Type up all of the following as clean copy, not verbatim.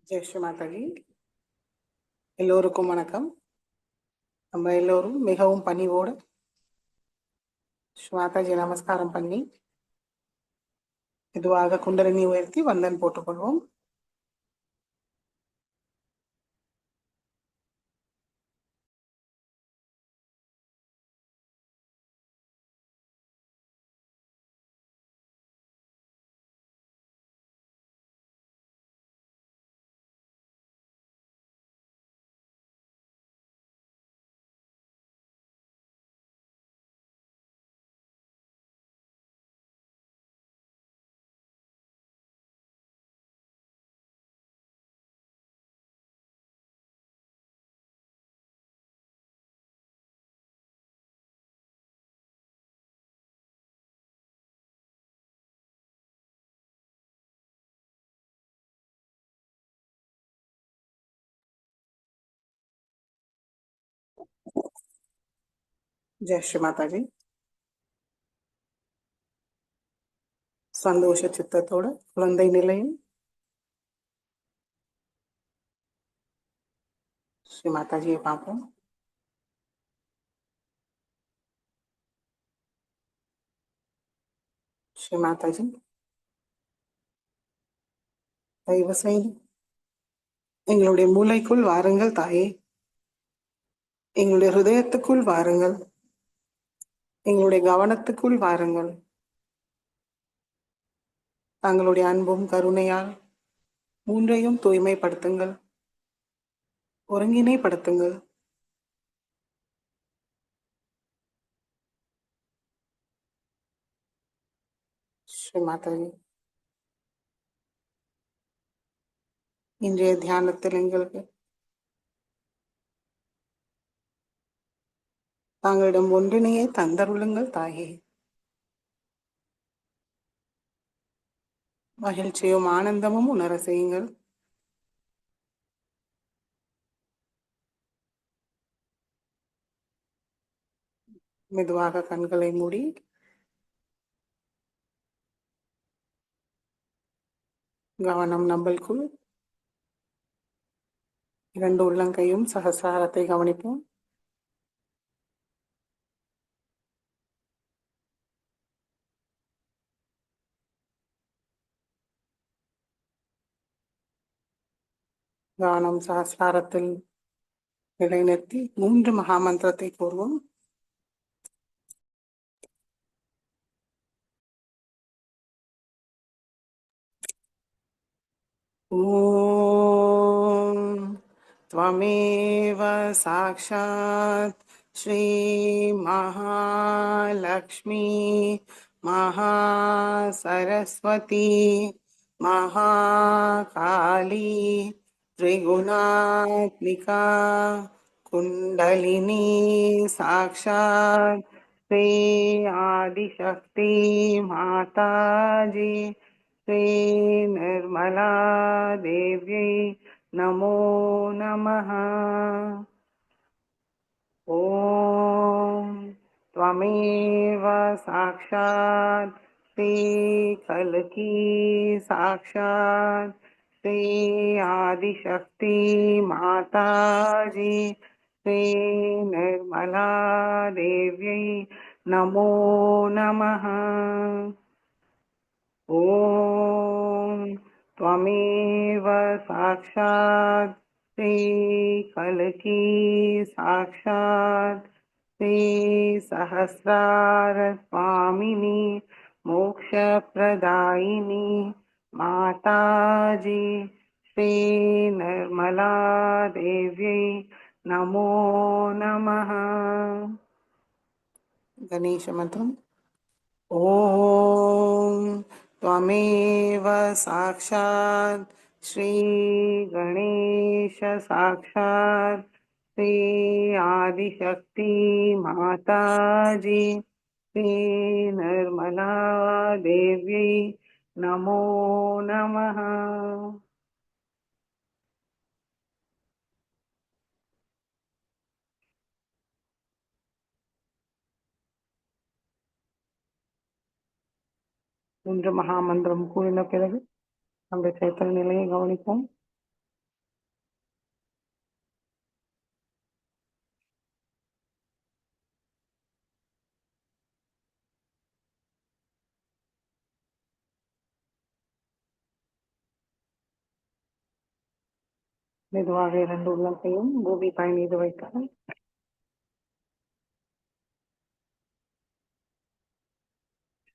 ஜெய் ஸ்ரீ மாதாஜி. எல்லோருக்கும் வணக்கம். நம்ம எல்லோரும் மிகவும் பணிவோடு ஸ்ரீ மாதாஜி நமஸ்காரம் பண்ணி மெதுவாக குண்டலினி உயர்த்தி வந்தன் போட்டுக்கொள்வோம். ஜெய் ஸ்ரீ மாதாஜி. சந்தோஷ சித்தத்தோட குழந்தை நிலையில் ஸ்ரீ மாதாஜியை பார்ப்போம். ஸ்ரீ மாதாஜி, தயவு செய்து எங்களுடைய மூளைக்குள் வாருங்கள் தாயே. எங்களுடைய ஹிருதயத்துக்குள் வாருங்கள். எங்களுடைய கவனத்துக்குள் வாருங்கள். தங்களுடைய அன்பும் கருணையால் மூன்றையும் தூய்மைப்படுத்துங்கள், ஒருங்கிணைப்படுத்துங்கள். ஸ்ரீ மாதாஜி, இன்றைய தியானத்தில் எங்களுக்கு தாங்களிடம் ஒன்றினையே தந்தருளுங்கள் தாயே. மகிழ்ச்சியும் ஆனந்தமும் உணர செய்யுங்கள். மெதுவாக கண்களை மூடி கவனம் நம்மளுக்குள். இரண்டு உள்ளங்கையும் சகசிராரத்தை கவனிப்போம். கவனம் சகசிராரத்தில் நிலைநிறுத்தி 3 மகாமந்திரத்தை கூறுவோம். ஓம் त्वमेव साक्षात् श्री महालक्ष्मी महासरस्वती महाकाली त्रिगुणात्मिका कुंडलिनी साक्षात् श्री आदिशक्ति माताजी श्री निर्मला देव्यै नमो नमः। ओम त्वमेव साक्षात् श्री कल्की साक्षात् श्री आदिशक्ति माताजी श्री निर्मला देव्यै नमो नमः। ओम त्वमेव साक्षात् श्री कल्की साक्षात् श्री सहस्रार स्वामिनी मोक्षप्रदायिनी माताजी श्री निर्मला देव्यै नमो नमः। गणेश मंत्रम। ओम त्वमेव साक्षात् श्री गणेश साक्षात् श्री आदिशक्ति माताजी श्री निर्मला देव्यै नमो नमः। மூன்று மகாமந்திரம் கூறின பிறகு நம்முடைய சைத்தன்ய நிலையை கவனிப்போம். மெதுவாக இரண்டு உள்ளங்கையும் பூமி தாய் மீது வைத்தால்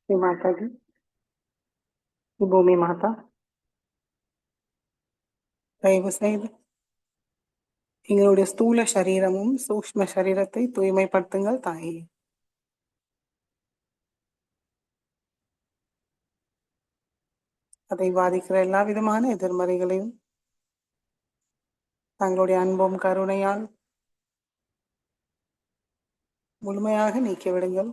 ஸ்ரீ மாதாஜி, பூமி மாதா, தயவு செய்து எங்களுடைய ஸ்தூல சரீரமும் சூக்ஷ்ம சரீரத்தை தூய்மைப்படுத்துங்கள் தாயே. அதை பாதிக்கிற எல்லா விதமான எதிர்மறைகளையும் தங்களுடைய அன்பும் கருணையால் முழுமையாக நீக்கிவிடுங்கள்.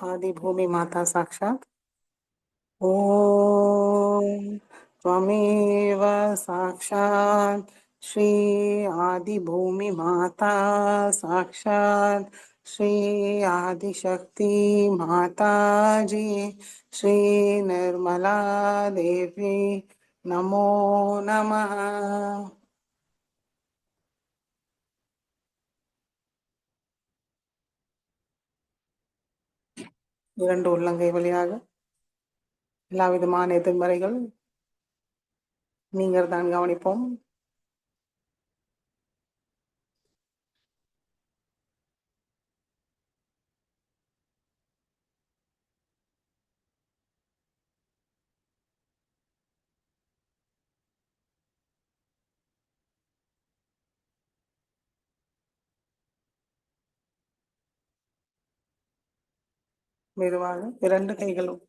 ஆதி பூமி மாதா சாட்சாத் ஓம் त्वमेव साक्षात् श्री आदि भूमि माता साक्षात् श्री आदिशक्ति माता जी श्री निर्मला देवी नमो नमः. இரண்டு உள்ளங்கை வழியாக எல்லா விதமான எதிர்மறைகள் நீங்கள் தான் கவனிப்போம். மெதுவாக இரண்டு கைகளும்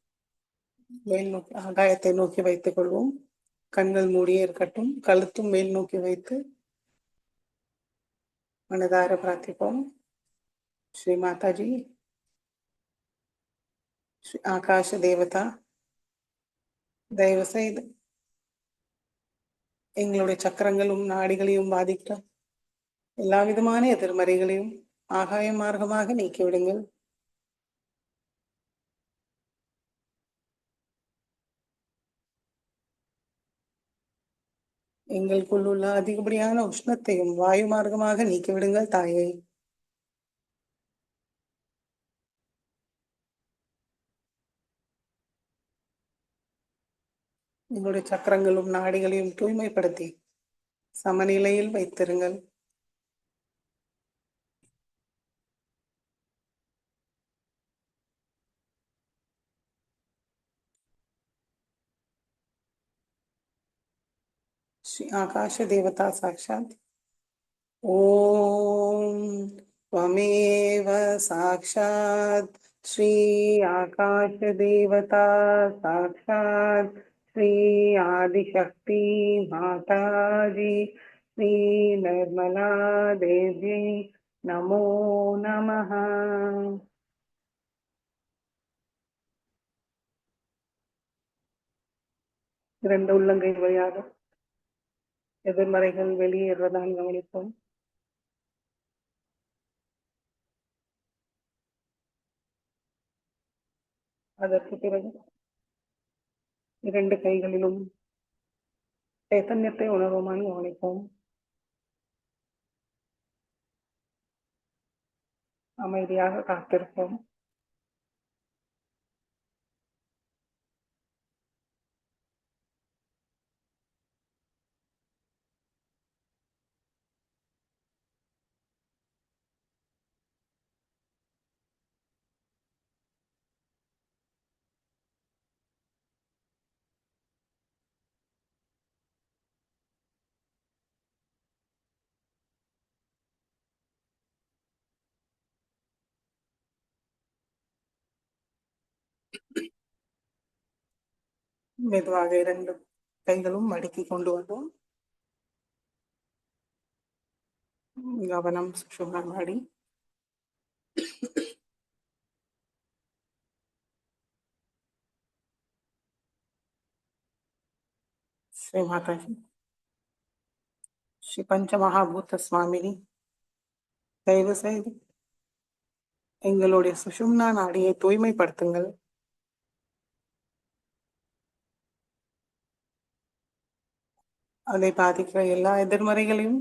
மேல் நோக்கி ஆகாயத்தை நோக்கி வைத்துக் கொள்வோம். கண்கள் மூடியே இருக்கட்டும். கழுத்தும் மேல் நோக்கி வைத்து மனதார பிரார்த்திப்போம். ஸ்ரீ மாதாஜி, ஸ்ரீ ஆகாஷ தேவதா, தயவு செய்து எங்களுடைய சக்கரங்களும் நாடிகளையும் பாதிக்கிற எல்லா விதமான எதிர்மறைகளையும் ஆகாய மார்க்கமாக நீக்கிவிடுங்கள். எங்களுக்குள் உள்ள அதிகப்படியான உஷ்ணத்தையும் வாயு மார்க்கமாக நீக்கிவிடுங்கள் தாயை. எங்களுடைய சக்கரங்களும் நாடிகளையும் தூய்மைப்படுத்தி சமநிலையில் வைத்திருங்கள். श्री आकाश देवता साक्षात ओम त्वमेव साक्षात् श्री आकाश देवता साक्षात् श्री आदिशक्ति माता जी श्री निर्मला देवी नमो नमः. இரண்டு உள்ளங்கை வழியாக எதிர்மறைகள் வெளியேறுவதால் கவனிப்போம். அதற்கு பிறகு இரண்டு கைகளிலும் சைத்தன்யத்தை உணர்வுமான் கவனிப்போம். அமைதியாக காத்திருப்போம். மெதுவாக இரண்டு கைகளும் மடக்கி கொண்டு வந்தோம். கவனம் சுஷும்னாடி. ஸ்ரீ மாதாஜி, ஸ்ரீ பஞ்சமகாபூத சுவாமினி, தயவு செய்து எங்களுடைய சுஷும்னா நாடியை தூய்மைப்படுத்துங்கள். அதை பாதிக்கிற எல்லா எதிர்மறைகளையும்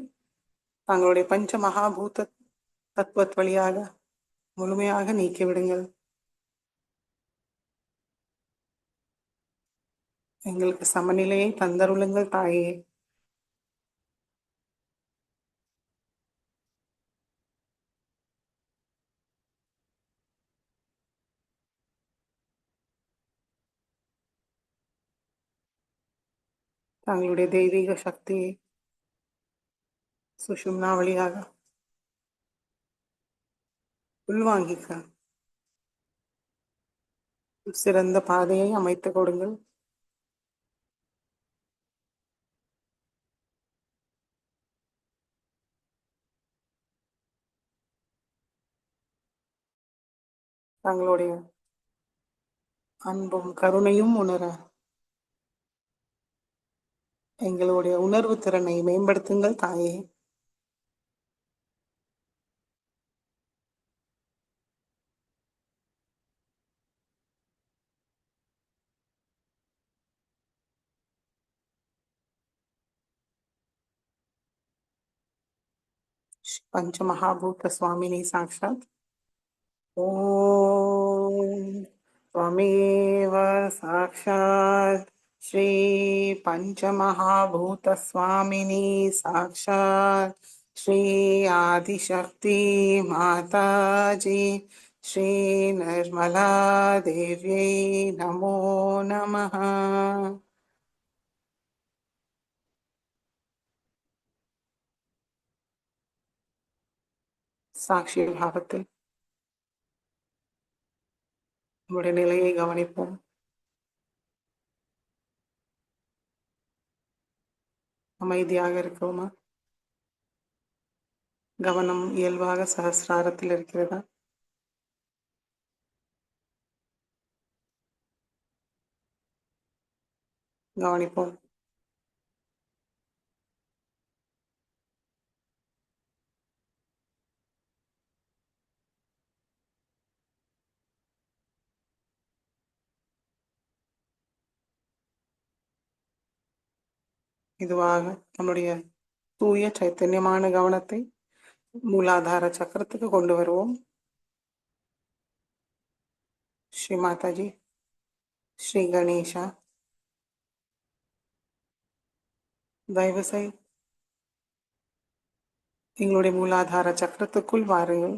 தங்களுடைய பஞ்ச மகாபூத தத்துவத் வழியாக முழுமையாக நீக்கிவிடுங்கள். எங்களுக்கு சமநிலையை தந்தருளுங்கள் தாயே. தங்களுடைய தெய்வீக சக்தியை சுஷும்னா வழியாக உள்வாங்கிக்க சிறந்த பாதையை அமைத்து கொடுங்கள். தங்களுடைய அன்பும் கருணையும் உணர எங்களுடைய உணர்வு திறனை மேம்படுத்துங்கள் தாயே. பஞ்சமகாபூத சுவாமினி சாட்சாத் ஓம் त्वमेव साक्षात् श्री पंचमहाभूत स्वामिनी साक्षात् श्री आदिशक्ति माताजी श्री निर्मला देव्यै नमो नमः. சாட்சி பாவத்தில் நம்முடைய நிலையை கவனிப்போம். அமைதியாக இருக்கிறோமா? கவனம் இயல்பாக சஹஸ்ராரத்தில் இருக்கிறதா? கவனிப்போம். இதுவாக நம்முடைய தூய சைத்தன்யமான கவனத்தை மூலாதார சக்கரத்துக்கு கொண்டு வருவோம். ஸ்ரீ மாதாஜி, ஸ்ரீ கணேஷா, தயவு செய்து எங்களுடைய மூலாதார சக்கரத்துக்குள் வாருங்கள்.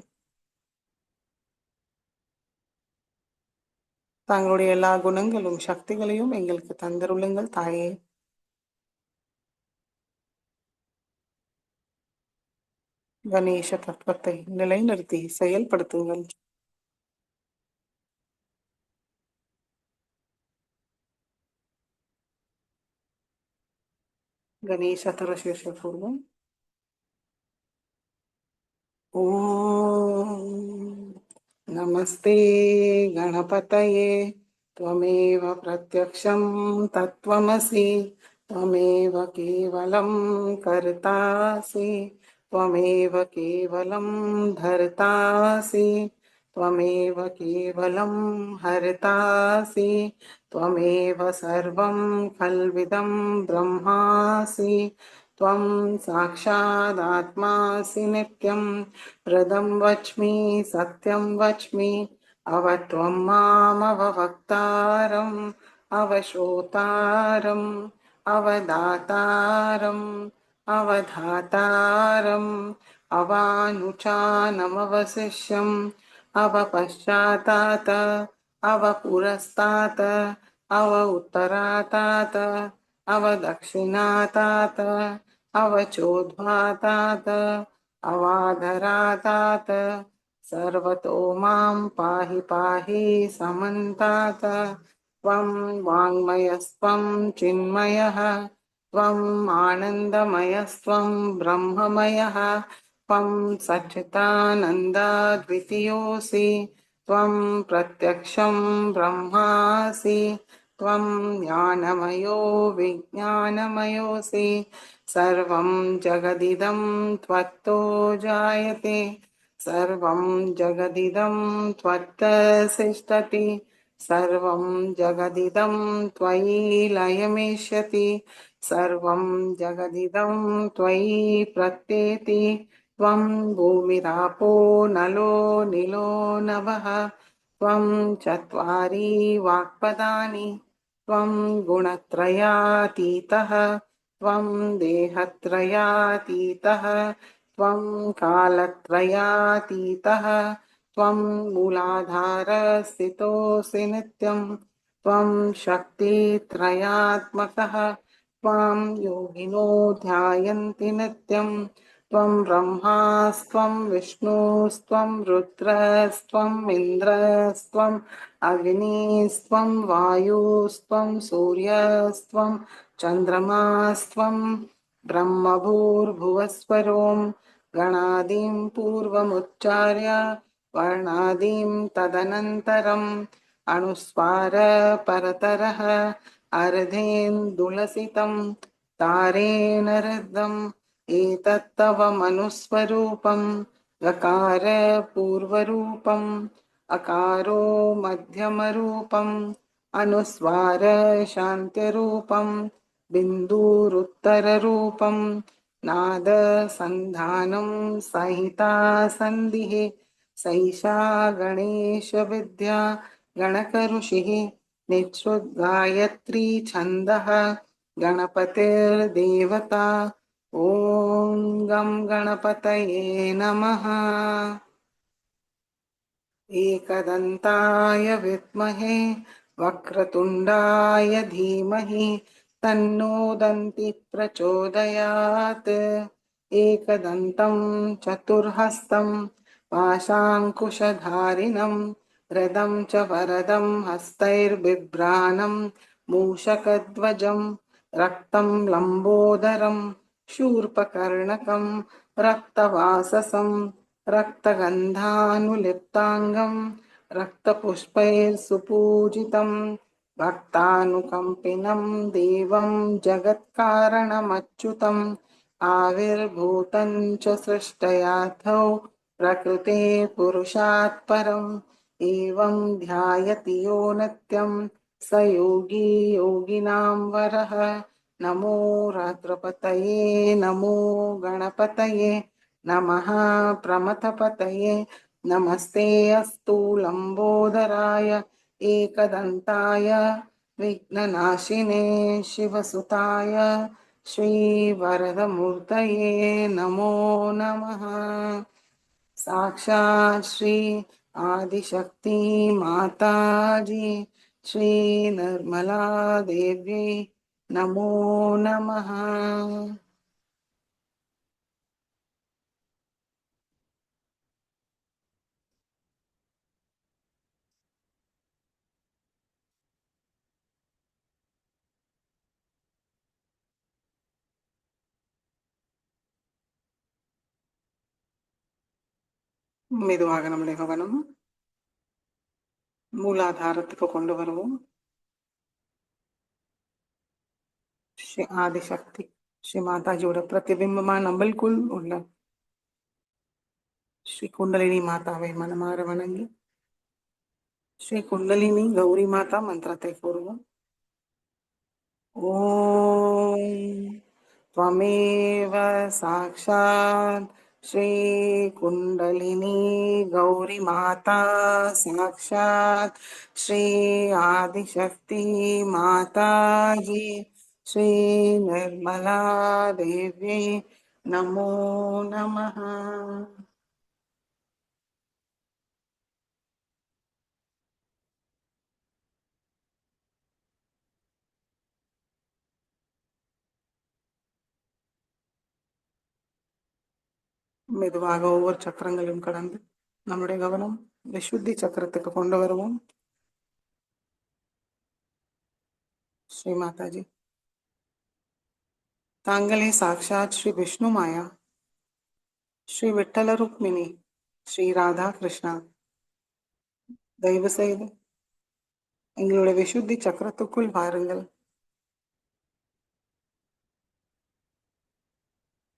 தங்களுடைய எல்லா குணங்களும் சக்திகளையும் எங்களுக்கு தந்தருளுங்கள் தாயே. கணேச தத்துவத்தை நிலைநிறுத்தி செயல்படுத்துங்கள். கணேச தரசேஷ பூர்வம். ஓம் நமஸ்தே गणपतये त्वमेव प्रत्यक्षं तत्त्वमसि त्वमेव केवलं कर्तासि त्वमेव केवलं धर्तासि त्वमेव केवलं हर्तासि त्वमेव सर्वं खल्विदं ब्रह्मासि त्वं साक्षादात्मासि नित्यं प्रदं वच्मि सत्यं वच्मि अवत्वं मामवक्तारम् अवश्रोतारम् अवदातारम् अवधातारम् अवानुचानमवशिष्यम् अवपश्चातात् अवपुरस्तात् अव उत्तरातात् अवदक्षिणातात् अवचोद्वातात् अवाधरातात् सर्वतो मां पाहि पाहि समन्तात्. त्वं वाङ्मयस्त्वं चिन्मयः त्वम् आनन्दमयस्त्वं ब्रह्ममयः त्वं सच्चिदानन्दाद्वितीयोऽसि त्वं प्रत्यक्षं ब्रह्मासि त्वं ज्ञानमयो विज्ञानमयोऽसि सर्वं जगदिदं त्वत्तो जायते सर्वं जगदिदं त्वत्तसिष्ठति सर्वं जगदिदं त्वयि लयमेष्यति सर्वं जगदिदं त्वयि प्रत्येति त्वं भूमिरापो नलो निलो नभः त्वं चत्वारि वाक्पदानि त्वं गुणत्रयातीतः त्वं देहत्रयातीतः त्वं कालत्रयातीतः त्वं मूलाधारस्थितोऽसि नित्यं त्वं शक्तित्रयात्मकः त्वां योगिनो ध्यायन्ति नित्यं त्वं ब्रह्मास्त्वं विष्णुस्त्वं रुद्रस्त्वम् इन्द्रस्त्वम् अग्निस्त्वं वायुस्त्वं सूर्यस्त्वं चन्द्रमास्त्वं ब्रह्मभूर्भुवस्वरों गणादिं पूर्वमुच्चार्य वर्णादिं तदनन्तरम् अनुस्वार परतरः अर्धेन्दुलसितं तारेण रुद्धम् एतत्तव मनुस्वरूपं गकार पूर्वरूपम् अकारो मध्यमरूपम् अनुस्वार शान्त्यरूपम् बिन्दुरुत्तररूपम् नादसन्धानं संहिता सन्धिः सैषा गणेशविद्या गणकऋषिः निःसृद्गायत्री छन्दः गणपतिर्देवता ॐ गं गणपतये नमः एकदन्ताय विद्महे वक्रतुण्डाय धीमहि तन्नो दन्ति प्रचोदयात् एकदन्तं चतुर्हस्तं पाशाङ्कुशधारिणं रदं च वरदं हस्तैर्बिभ्राणं मूषकध्वजं रक्तं लम्बोदरं शूर्पकर्णकं रक्तवाससं रक्तगन्धानुलिप्ताङ्गं रक्तपुष्पैर्सुपूजितं भक्तानुकम्पिनं देवं जगत्कारणमच्युतम् आविर्भूतं च सृष्टयाथौ प्रकृते पुरुषात् परम् एवं ध्यायति यो नित्यं स योगी योगिनां वरः नमो रात्रपतये नमो गणपतये नमः प्रमथपतये नमस्ते अस्तु लम्बोदराय एकदन्ताय विघ्ननाशिने शिवसुताय श्रीवरदमूर्तये नमो नमः साक्षात् श्री आदिशक्ति माताजी श्री निर्मला देवी नमो नमः மெதுவாக நம்முடைய கவனம் மூலாதாரத்துக்கு கொண்டு வருவோம் ஸ்ரீ ஆதிசக்தி ஸ்ரீ மாதாஜியோட பிரதிபிம்பமான நம்மளுக்குள் உள்ள ஸ்ரீ குண்டலினி மாதாவை மனமாற வணங்கி ஸ்ரீ குண்டலினி கௌரி மாதா மந்திரத்தை கூறுவோம் ஓம் त्वमेव साक्षात् श्री कुंडलिनी गौरी माता साक्षात् श्री आदिशक्ति माता जी श्री निर्मला देवी नमो नमः மெதுவாக ஒவ்வொரு சக்கரங்களையும் கடந்து நம்முடைய கவனம் விசுத்தி சக்கரத்துக்கு கொண்டு வருவோம் ஸ்ரீ மாதாஜி தாங்களே சாக்ஷாத் ஸ்ரீ விஷ்ணு மாயா ஸ்ரீ விட்டல ருக்மிணி ஸ்ரீ ராதா கிருஷ்ணா தயவு செய்து எங்களுடைய விசுத்தி சக்கரத்துக்குள் வாருங்கள்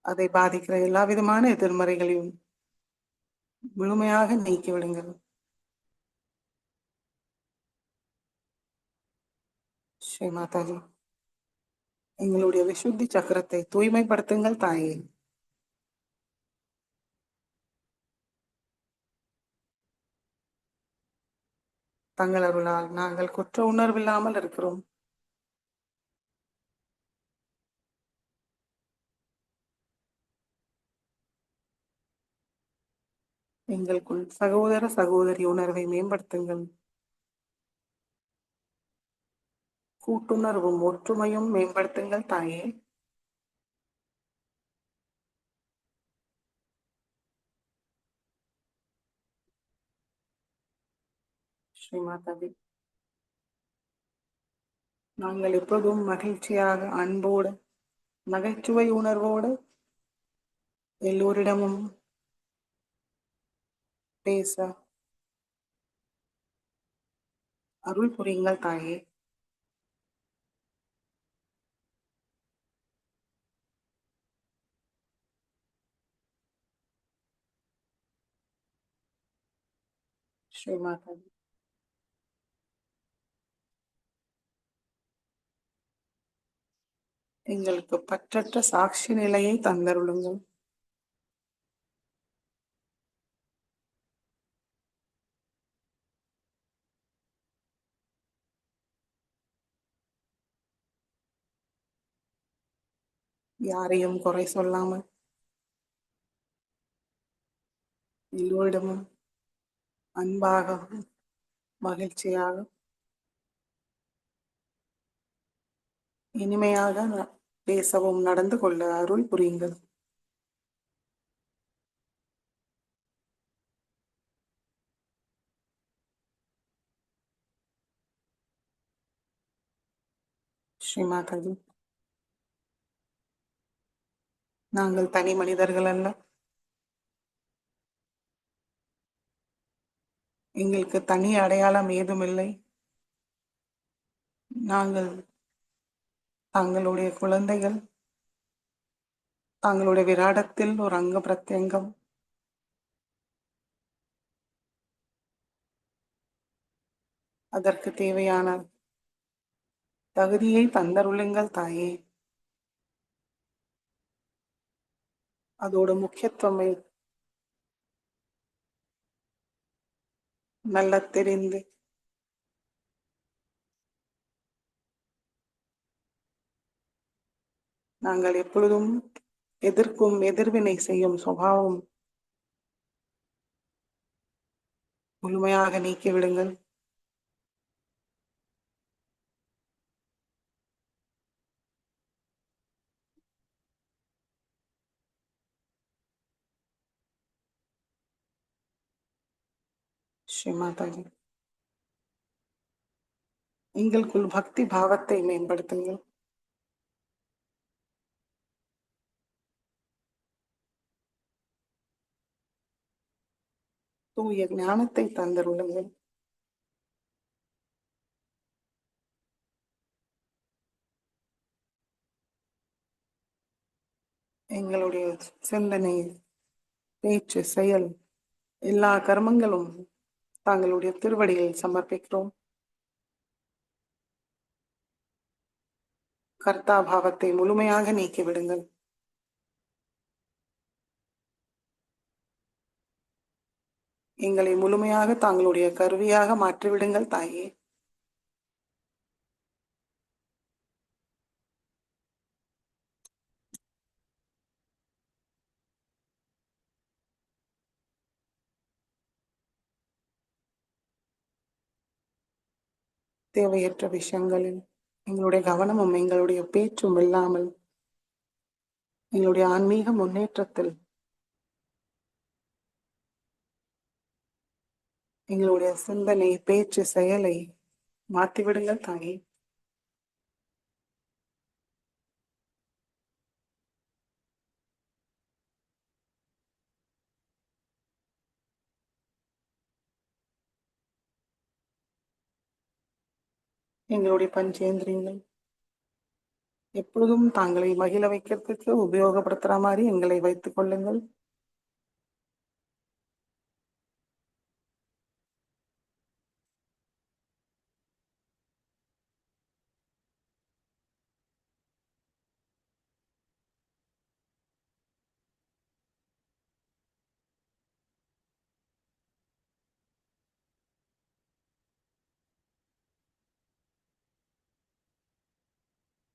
அதை பாதிக்கிற எல்லா விதமான எதிர்மறைகளையும் முழுமையாக நீக்கிவிடுங்கள் ஸ்ரீ மாதாஜி. எங்களுடைய விசுத்தி சக்கரத்தை தூய்மைப்படுத்துங்கள் தாயே. தங்கள் அருளால் நாங்கள் குற்ற உணர்வில்லாமல் இருக்கிறோம். எங்களுக்குள் சகோதர சகோதரி உணர்வை மேம்படுத்துங்கள். கூட்டுணர்வும் ஒற்றுமையும் மேம்படுத்துங்கள் தாயே. ஸ்ரீ மாதாஜி. நாங்கள் எப்போதும் மகிழ்ச்சியாக, அன்போடு, நகைச்சுவை உணர்வோடு எல்லோரிடமும் பேச அருள் புரியுங்கள் தாயே. ஸ்ரீ மாதாஜி. எங்களுக்கு பற்றற்ற சாட்சி நிலையை தந்தருளுங்கள். யாரையும் குறை சொல்லாமல் எல்லோரிடமும் அன்பாக, மகிழ்ச்சியாக, இனிமையாக பேசவும் நடந்து கொள்ள அருள் புரியுங்கள். ஸ்ரீ மாதாஜி. நாங்கள் தனி மனிதர்கள் அல்ல. எங்களுக்கு தனி அடையாளம் ஏதுமில்லை. நாங்கள் தங்களுடைய குழந்தைகள், தங்களுடைய விராடத்தில் ஒரு அங்க பிரத்யங்கம். அதற்கு தேவையான தகுதியை தந்தருளுங்கள் தாயே. அதோட முக்கியத்துவமை நல்ல தெரிந்து நாங்கள் எப்பொழுதும் எதிர்வினை செய்யும் சுபாவம் முழுமையாக நீக்கிவிடுங்கள். ஸ்ரீ மாதாஜி. எங்களுக்குள் பக்தி பாவத்தை மேம்படுத்துங்கள். தூய ஞானத்தை தந்தருளுங்கள். எங்களுடைய சிந்தனை, பேச்சு, செயல், எல்லா கர்மங்களும் தங்களுடைய திருவடியில் சமர்ப்பிக்கிறோம். கர்த்தா பாவத்தை முழுமையாக நீக்கிவிடுங்கள். எங்களை முழுமையாக தங்களுடைய கருவியாக மாற்றிவிடுங்கள் தாயே. தேவையற்ற விஷயங்களில் எங்களுடைய கவனமும் எங்களுடைய பேச்சும் இல்லாமல் எங்களுடைய ஆன்மீக முன்னேற்றத்தில் எங்களுடைய சிந்தனை, பேச்சு, செயலை மாற்றிவிடுங்கள் தாயே. எங்களுடைய பஞ்சேந்திரியங்கள் எப்பொழுதும் தாங்களை மகிழ வைக்கிறதுக்கு உபயோகப்படுத்துற மாதிரி எங்களை வைத்துக் கொள்ளுங்கள்.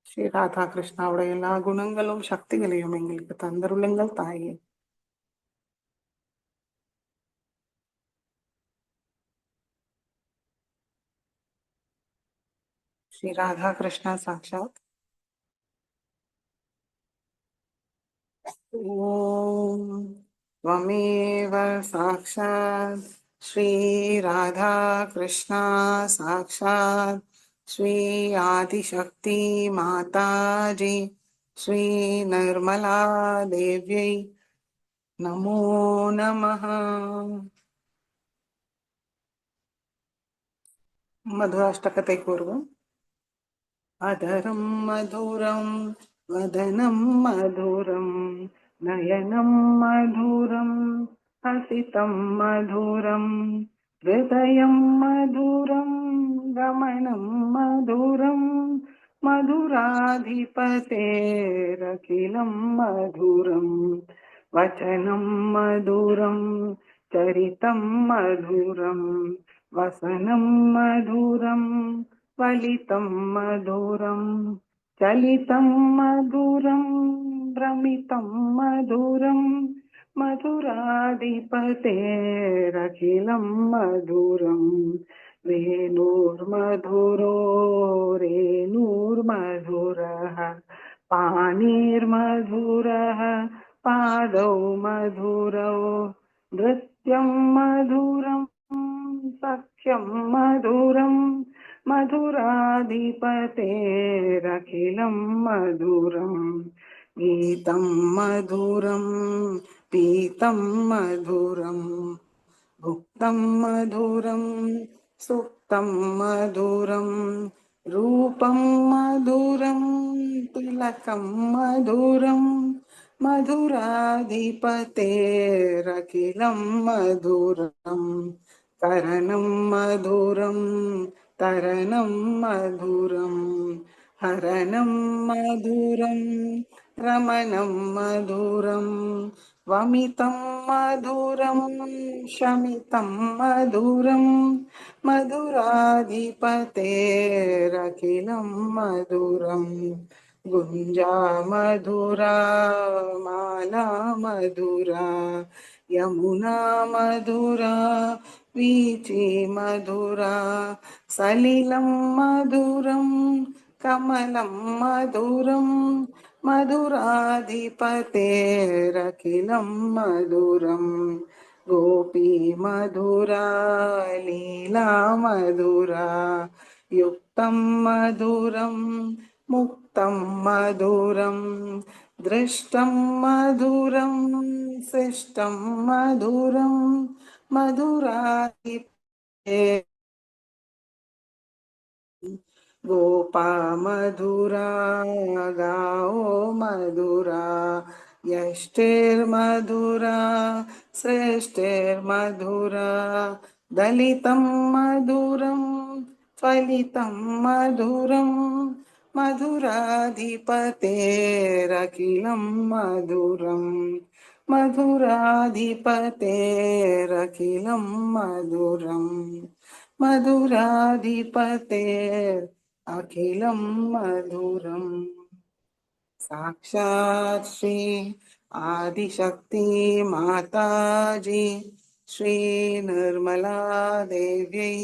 ஸ்ரீ ராதா கிருஷ்ணாவுடைய எல்லா குணங்களும் சக்திகளையும் எங்களுக்கு தந்தருளுங்கள் தாயே. श्री राधा कृष्ण साक्षात। ओम त्वमेव साक्षात् श्री राधा कृष्ण साक्षात् श्री आदिशक्ति माता जी श्री निर्मला देव्यै नमो नमः। मधुराष्टकते कुर्वन्। अधरं मधुरं वदनं मधुरं नयनं मधुरं हसितं मधुरं हृदयं मधुरं गमनं मधुरं मधुराधिपतेरखिलं मधुरं वचनं मधुरं चरितं मधुरं वसनं मधुरं फलितं मधुरं चलितं मधुरं भ्रमितं मधुरं मधुराधिपतेरखिलं मधुरं वेणुर्मधुरो रेणुर्मधुरः पाणिर्मधुरः पादौ मधुरौ नृत्यं मधुरं सख्यं मधुरं मधुराधिपतेरखिलं मधुरं गीतं मधुरं पीतं मधुरं भुक्तं मधुरं सुप्तं मधुरं रूपं मधुरं तिलकं मधुरं मधुराधिपतेरखिलं मधुरं करणं मधुरं तरणं मधुरं हरणं मधुरं रमणं मधुरं वमितं मधुरं शमितं मधुरं मधुराधिपतेरखिलं मधुरं गुञ्जा मधुरा माला मधुरा यमुना मधुरा वीची मधुरा सलिलं मधुरं कमलं मधुरं मधुराधिपतेरखिलं मधुरं गोपी मधुरा लीला मधुरा युक्तं मधुरं मुक्तं मधुरं दृष्टं मधुरं शिष्टं मधुरं मधुराधिपते गोपा मधुरा गाओ मधुरा यष्टिर्मधुरा श्रेष्ठिर्मधुरा दलितं मधुरं फलितं मधुरं मधुराधिपतेरखिलं मधुरं मधुराधिपतेरखिलं मधुरं मधुराधिपतेरखिलं मधुरम्। साक्षात् श्री आदिशक्ति माता जी श्री निर्मला देव्यै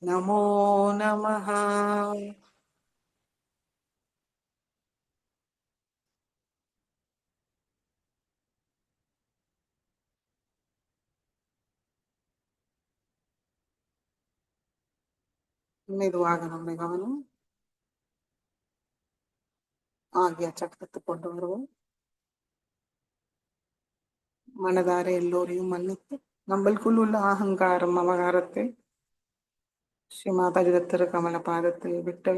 नमो नमः। மெதுவாக நம்மை கவனம் ஆகிய சக்கரத்துக்கு கொண்டு வருவோம். மனதார எல்லோரையும் மன்னித்து நம்மளுக்குள் உள்ள அகங்காரம் அவகாரத்தை ஸ்ரீ மாதாஜி திரு கமல பாதத்தில் விட்டு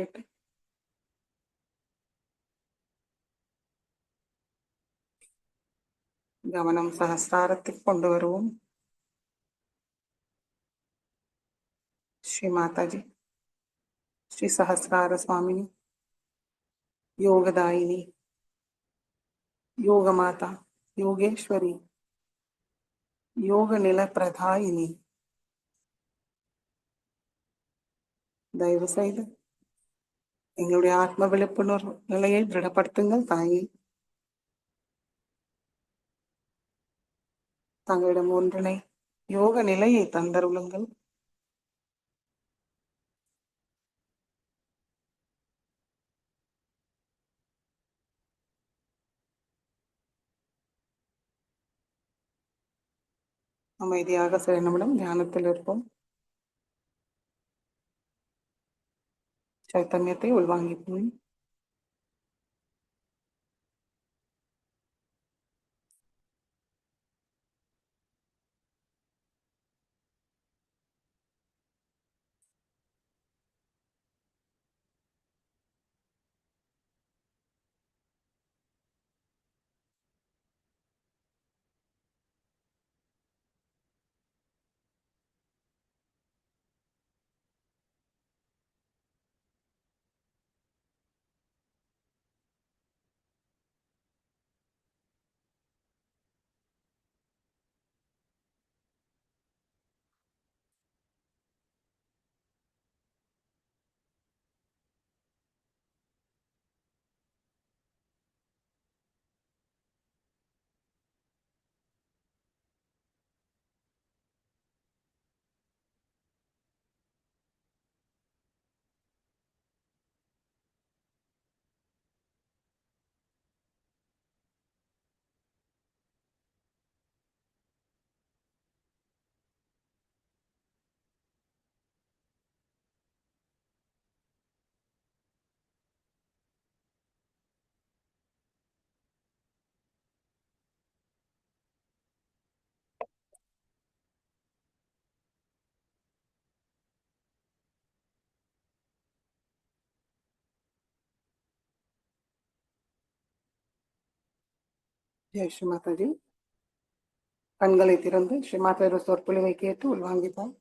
கவனம் சகஸ்ராரத்தில் கொண்டு வருவோம். श्री माताजी श्री सहस्रार स्वामिनी योगदायिनी योग माता योगेश्वरी योग निल प्रदायिनी दयவு செய்து எங்களுடைய ஆத்ம விழிப்புணர்வு நிலையை திருடப்படுத்துங்கள் தாயே. தங்களிடம் ஒன்றினை யோக நிலையை தந்தருளுங்கள். அமைதியாக சில நிமிடம் தியானத்தில் இருப்போம். சைத்தன்யத்தை உள்வாங்கிப்போம். ஜெய் ஸ்ரீ மாதாஜி. கண்களை திறந்து ஸ்ரீமாதா சொற்பொழிவை கேட்டு உள்வாங்கிப்போம்.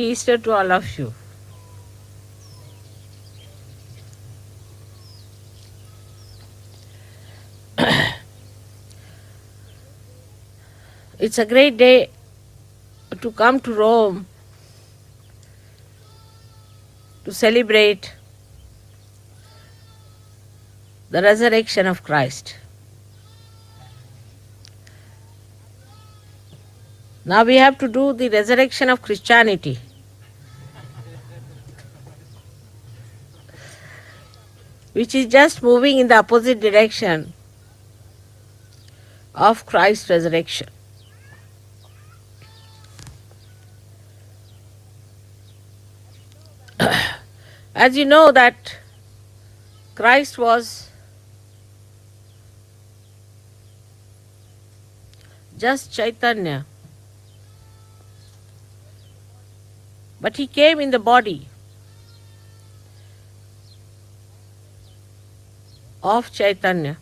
Easter to all of you. It's a great day to come to Rome to celebrate the resurrection of Christ. Now we have to do the resurrection of Christianity. Which is just moving in the opposite direction of Christ's resurrection. As you know that Christ was just Chaitanya, but he came in the body of Chaitanya.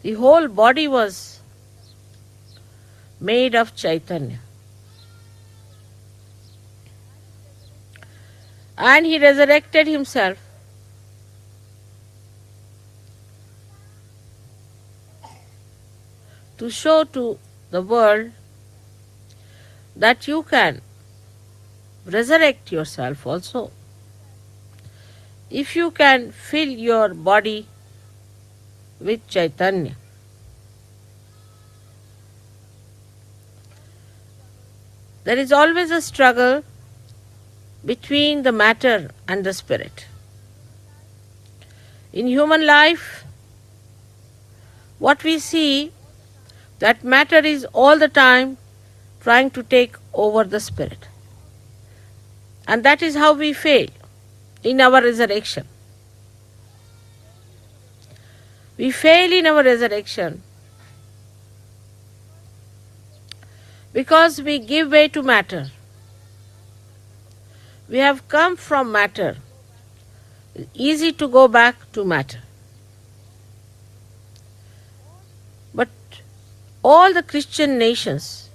The whole body was made of Chaitanya. And he resurrected himself to show to the world that you can resurrect yourself also. If you can fill your body with Chaitanya. There is always a struggle between the matter and the spirit. In human life, what we see, that matter is all the time trying to take over the spirit. And that is how we fail in our resurrection. We fail in our resurrection because we give way to matter. We have come from matter. It's easy to go back to matter. But all the Christian nations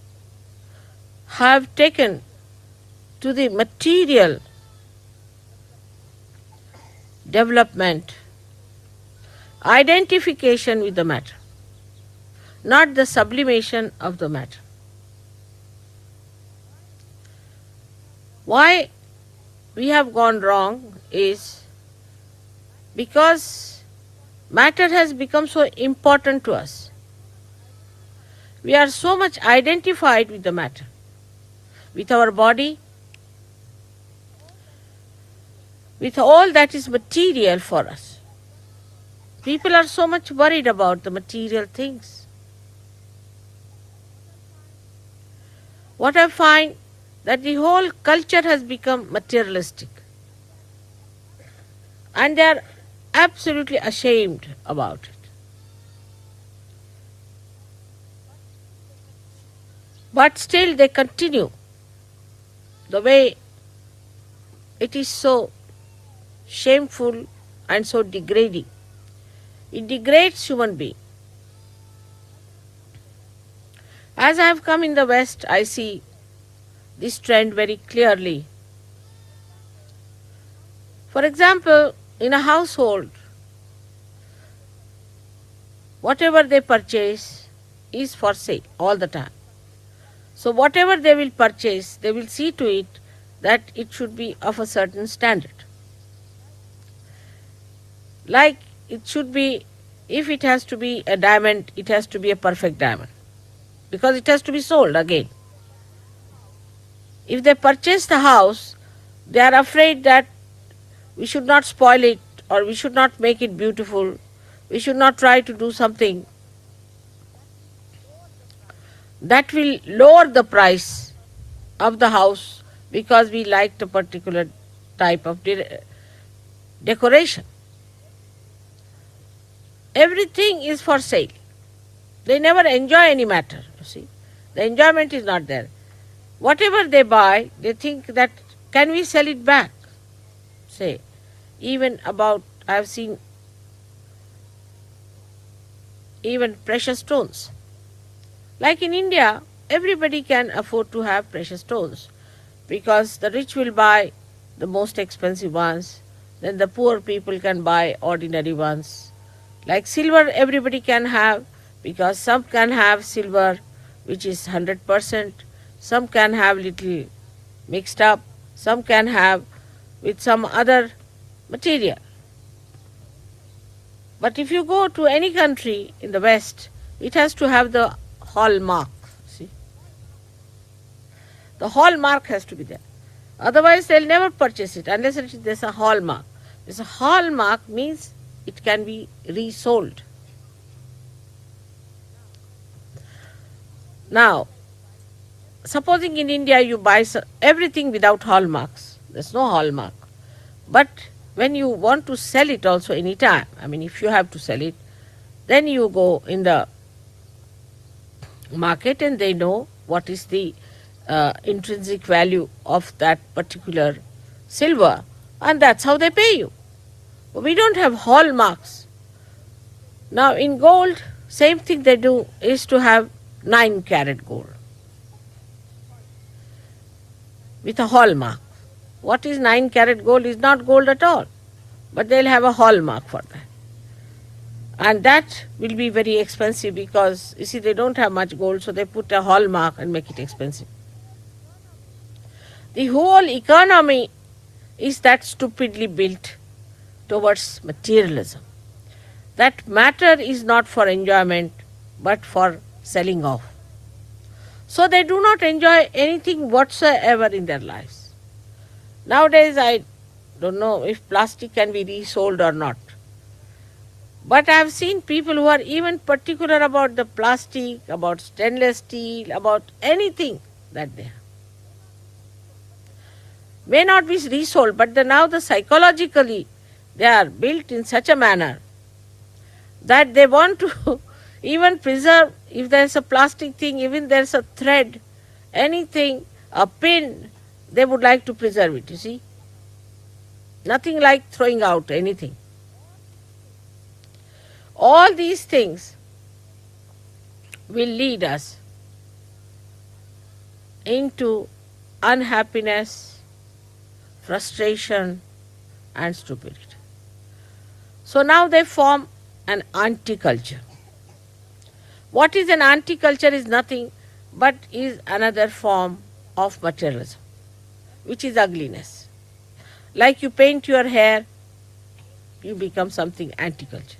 have taken to the material development identification with the matter, not the sublimation of the matter. Why we have gone wrong is because matter has become so important to us. We are so much identified with the matter, with our body, with all that is material for us. People are so much worried about the material things. What I find that the whole culture has become materialistic, and they are absolutely ashamed about it. But still they continue the way it is so shameful and so degrading. It degrades human being. As I have come in the West, I see this trend very clearly. For example, in a household, whatever they purchase is for sale all the time. So whatever they will purchase, they will see to it that it should be of a certain standard. Like it should be, if it has to be a diamond, it has to be a perfect diamond, because it has to be sold again. If they purchase the house, they are afraid that we should not spoil it, or we should not make it beautiful, we should not try to do something that will lower the price of the house because we liked a particular type of decoration. Everything is for sale. They never enjoy any matter, you see. The enjoyment is not there. Whatever they buy, they think that, can we sell it back? Say, even about, I have seen even precious stones. Like in India, everybody can afford to have precious stones, because the rich will buy the most expensive ones, then the poor people can buy ordinary ones. Like silver, everybody can have, because some can have silver which is 100%, some can have little mixed up, some can have with some other material. But if you go to any country in the West, it has to have the hallmark. See, the hallmark has to be there. Otherwise, they'll never purchase it unless there's a hallmark. There's a hallmark means it can be resold. Now, supposing in India you buy everything without hallmarks, there's no hallmark. But when you want to sell it also any time, I mean if you have to sell it, then you go in the market and they know what is the intrinsic value of that particular silver, and that's how they pay you. We don't have hallmarks. Now in gold, same thing they do is to have 9-carat gold with a hallmark. What is 9-carat gold is not gold at all, but they'll have a hallmark for that. And that will be very expensive because, you see, they don't have much gold, so they put a hallmark and make it expensive. The whole economy is that stupidly built towards materialism. That matter is not for enjoyment, but for selling off. So they do not enjoy anything whatsoever in their lives. Nowadays, I don't know if plastic can be resold or not. But I have seen people who are even particular about the plastic, about stainless steel, about anything that they have. May not be resold, but now psychologically they are built in such a manner that they want to even preserve, if there is a plastic thing, even there is a thread, anything, a pin, they would like to preserve it, you see. Nothing like throwing out anything. All these things will lead us into unhappiness, frustration and stupidity. So now they form an anti-culture. What is an anti-culture is nothing but is another form of materialism, which is ugliness. Like you paint your hair, you become something anti-culture.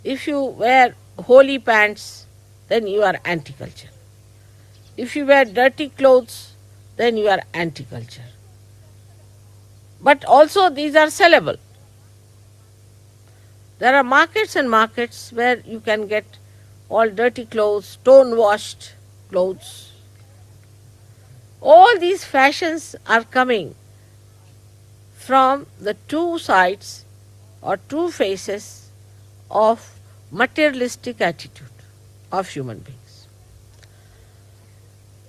If you wear holy pants, then you are anti-culture. If you wear dirty clothes, then you are anti-culture. But also these are sellable. There are markets and markets where you can get all dirty clothes, stone-washed clothes. All these fashions are coming from the two sides or two faces of materialistic attitude of human beings.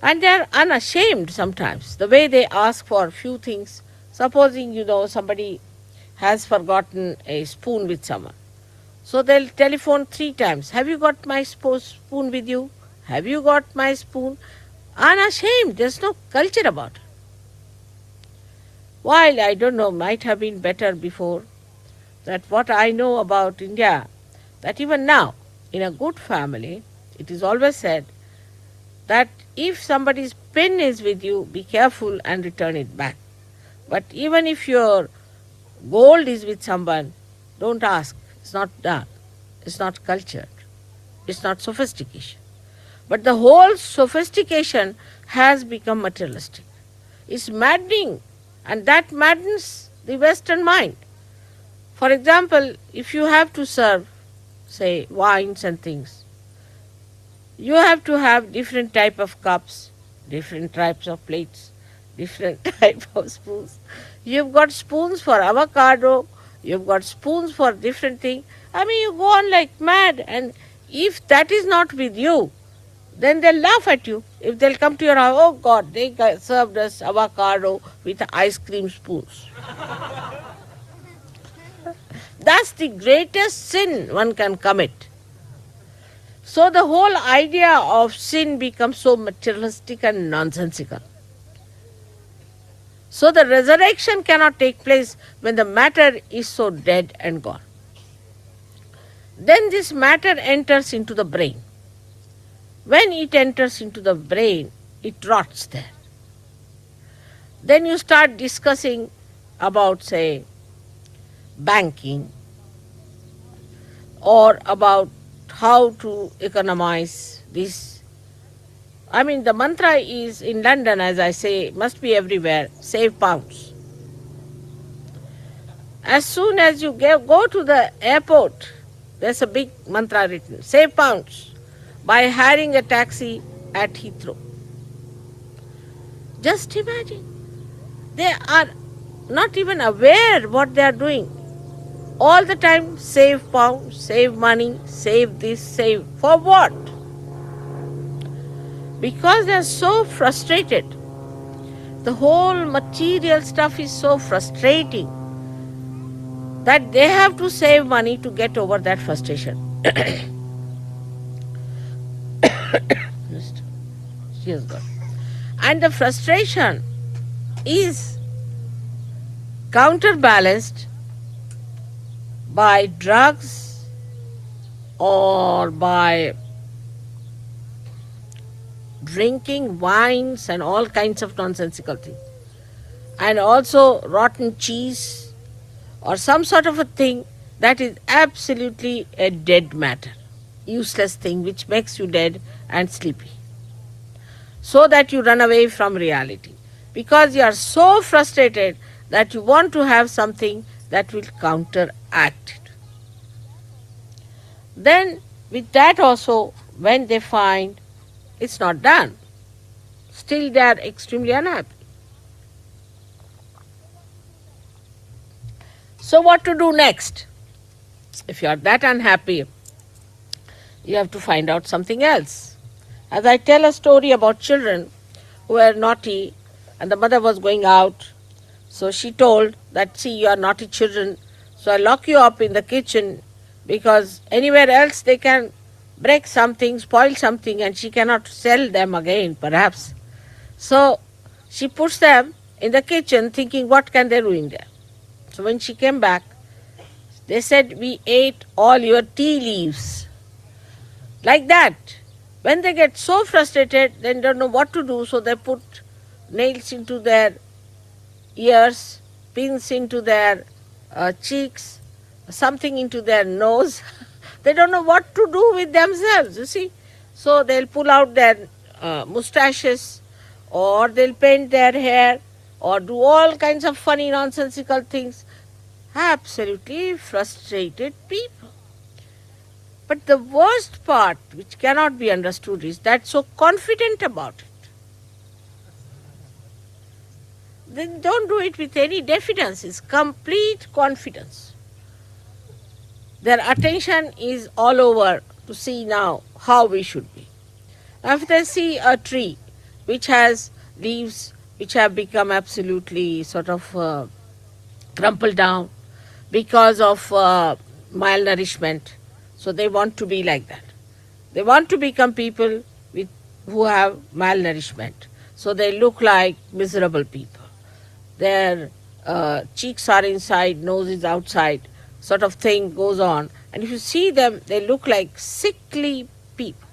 And they are unashamed sometimes, the way they ask for few things. Supposing, somebody has forgotten a spoon with someone. So they'll telephone 3 times. Have you got my spoon with you? Have you got my spoon? Unashamed. There's no culture about it. While I don't know, might have been better before, that what I know about India, that even now, in a good family, it is always said that if somebody's pin is with you, be careful and return it back. But even if your gold is with someone, don't ask. It's not done. It's not cultured. It's not sophistication. But the whole sophistication has become materialistic. It's maddening, and that maddens the Western mind. For example, if you have to serve, say, wines and things, you have to have different type of cups, different types of plates, different type of spoons. You've got spoons for avocado, you've got spoons for different things. I mean, you go on like mad, and if that is not with you, then they'll laugh at you. If they'll come to your house, oh God, they served us avocado with ice cream spoons. That's the greatest sin one can commit. So the whole idea of sin becomes so materialistic and nonsensical. So the resurrection cannot take place when the matter is so dead and gone. Then this matter enters into the brain. When it enters into the brain, it rots there. Then you start discussing about, say, banking, or about how to economize this. I mean, the mantra is in London, as I say, must be everywhere, save pounds. As soon as you go to the airport, there's a big mantra written, save pounds, by hiring a taxi at Heathrow. Just imagine. They are not even aware what they are doing. All the time, save pounds, save money, save this, save. For what? Because they are so frustrated. The whole material stuff is so frustrating that they have to save money to get over that frustration. Cheers, God. And the frustration is counterbalanced by drugs or by drinking wines and all kinds of nonsensical things, and also rotten cheese or some sort of a thing that is absolutely a dead matter, useless thing which makes you dead and sleepy, so that you run away from reality because you are so frustrated that you want to have something that will counteract it. Then with that also, when they find it's not done, still they are extremely unhappy. So what to do next? If you are that unhappy, you have to find out something else. As I tell a story about children who were naughty and the mother was going out, so she told that, see, you are naughty children, so I lock you up in the kitchen because anywhere else they can break something, spoil something, and she cannot sell them again, perhaps. So she puts them in the kitchen thinking, what can they ruin there? So when she came back, They said, we ate all your tea leaves. Like that. When they get so frustrated, they don't know what to do, so they put nails into their ears, pins into their cheeks, something into their nose. They don't know what to do with themselves, you see. So they'll pull out their mustaches, or they'll paint their hair, or do all kinds of funny, nonsensical things. Absolutely frustrated people. But the worst part, which cannot be understood, is that so confident about it. They don't do it with any diffidence, it's complete confidence. Their attention is all over to see now how we should be. Now, if they see a tree which has leaves which have become absolutely sort of crumpled down because of malnourishment, so they want to be like that. They want to become people who have malnourishment. So they look like miserable people. Their cheeks are inside, nose is outside, sort of thing goes on. And if you see them, they look like sickly people.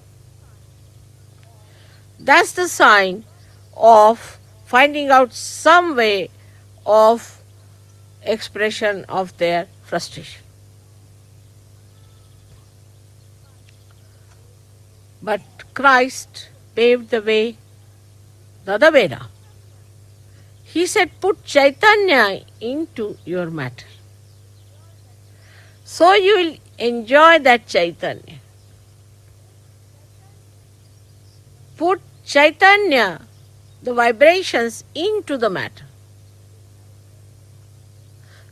That's the sign of finding out some way of expression of their frustration. But Christ paved the way the other way round. He said, put Chaitanya into your matter. So you will enjoy that Chaitanya. Put Chaitanya, the vibrations, into the matter.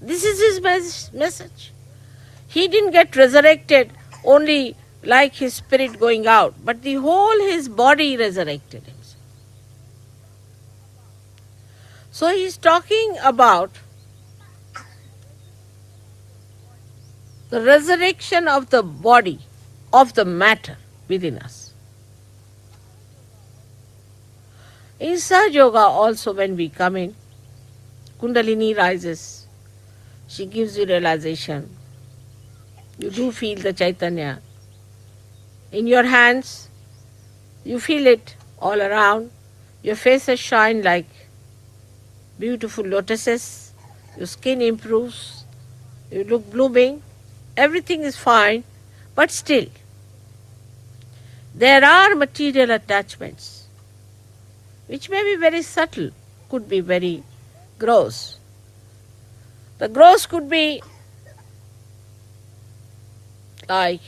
This is his message. He didn't get resurrected only like his spirit going out, but the whole his body resurrected himself. So he is talking about the resurrection of the body, of the matter within us. In Sahaj Yoga also, when we come in, Kundalini rises, she gives you realization. You do feel the Chaitanya. In your hands, you feel it all around. Your faces shine like beautiful lotuses. Your skin improves. You look blooming. Everything is fine. But still, there are material attachments which may be very subtle, could be very gross. The gross could be like,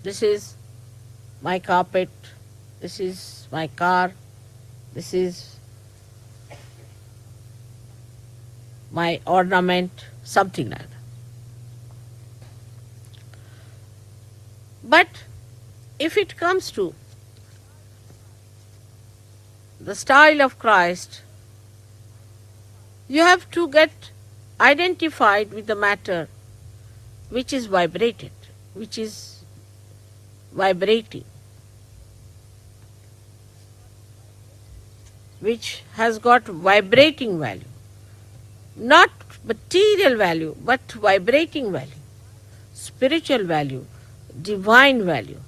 this is my carpet, this is my car, this is my ornament, something like that. But if it comes to the style of Christ, you have to get identified with the matter which is vibrated, which is vibrating, which has got vibrating value. Not material value, but vibrating value, spiritual value, divine value.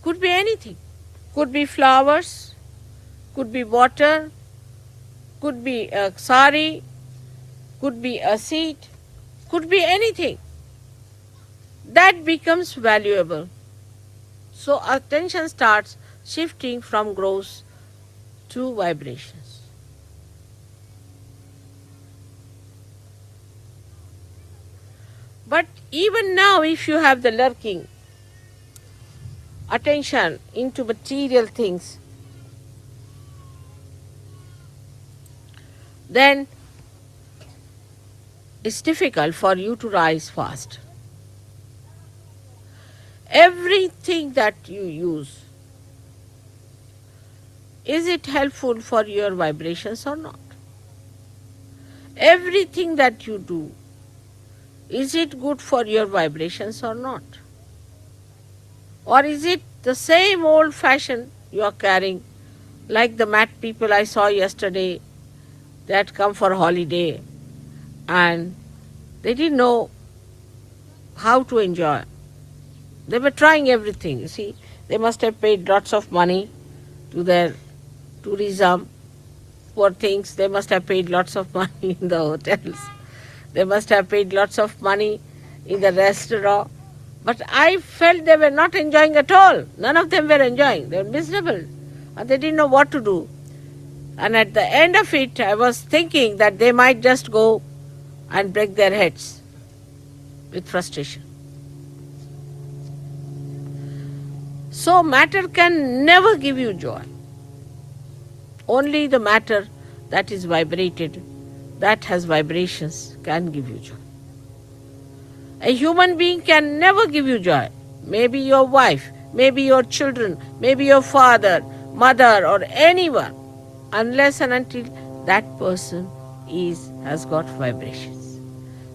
Could be anything. Could be flowers, could be water, could be a sari, could be a seed, could be anything. That becomes valuable. So attention starts shifting from gross to vibrations. But even now, if you have the lurking attention into material things, then it's difficult for you to rise fast. Everything that you use, is it helpful for your vibrations or not? Everything that you do, is it good for your vibrations or not? Or is it the same old fashion you are carrying, like the mat people I saw yesterday that come for holiday, and they didn't know how to enjoy. They were trying everything. You see, they must have paid lots of money to their tourism. Poor things, they must have paid lots of money in the hotels. They must have paid lots of money in the restaurant. But I felt they were not enjoying at all. None of them were enjoying. They were miserable. And they didn't know what to do. And at the end of it, I was thinking that they might just go and break their heads with frustration. So matter can never give you joy. Only the matter that is vibrated, that has vibrations, can give you joy. A human being can never give you joy. Maybe your wife, maybe your children, maybe your father, mother, or anyone, unless and until that person has got vibrations.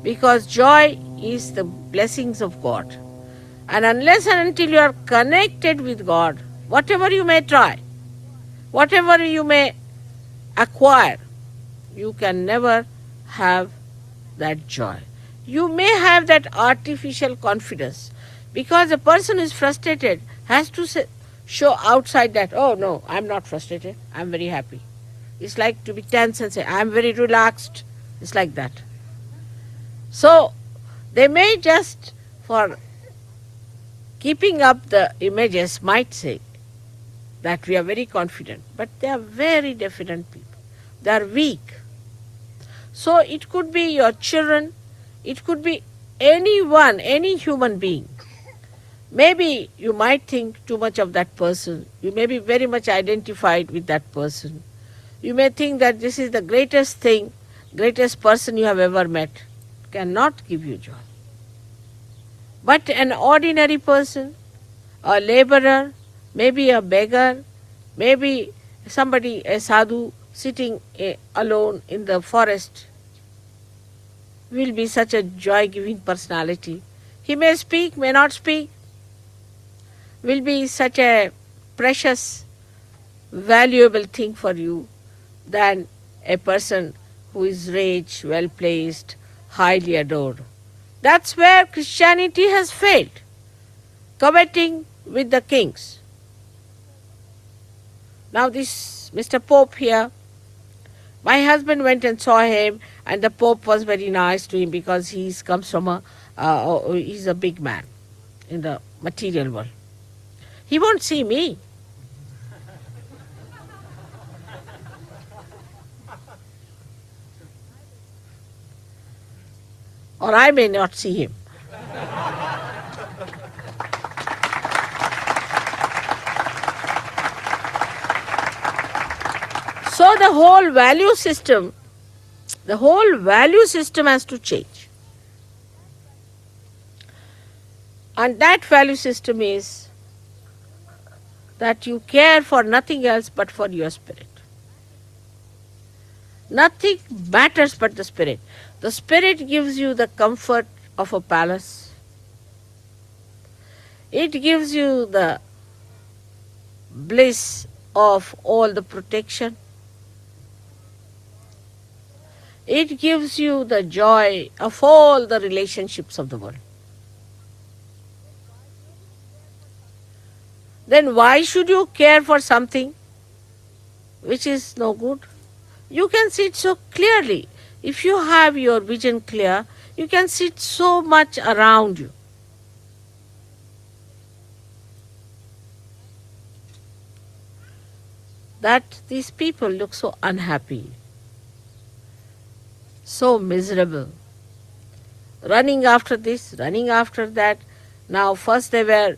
Because joy is the blessings of God. And unless and until you are connected with God, whatever you may try, whatever you may acquire, you can never have that joy. You may have that artificial confidence, because a person who is frustrated has to show outside that, oh no, I'm not frustrated, I'm very happy. It's like to be tense and say, I'm very relaxed. It's like that. So they may just, for keeping up the images, might say that we are very confident, but they are very definite people. They are weak. So it could be your children, it could be anyone, any human being. Maybe you might think too much of that person. You may be very much identified with that person. You may think that this is the greatest thing, greatest person you have ever met. Cannot give you joy. But an ordinary person, a laborer, maybe a beggar, maybe somebody, a sadhu, sitting alone in the forest, will be such a joy-giving personality. He may speak, may not speak, will be such a precious, valuable thing for you than a person who is rich, well-placed, highly adored. That's where Christianity has failed, coveting with the kings. Now this Mr. Pope here, my husband went and saw him, and the Pope was very nice to him because he's a big man in the material world. He won't see me. Or I may not see him. So the whole value system has to change. And that value system is that you care for nothing else but for your spirit. Nothing matters but the spirit. The spirit gives you the comfort of a palace. It gives you the bliss of all the protection. It gives you the joy of all the relationships of the world. Then why should you care for something which is no good? You can see it so clearly. If you have your vision clear, you can see it so much around you. That these people look so unhappy, so miserable, running after this, running after that. Now first they were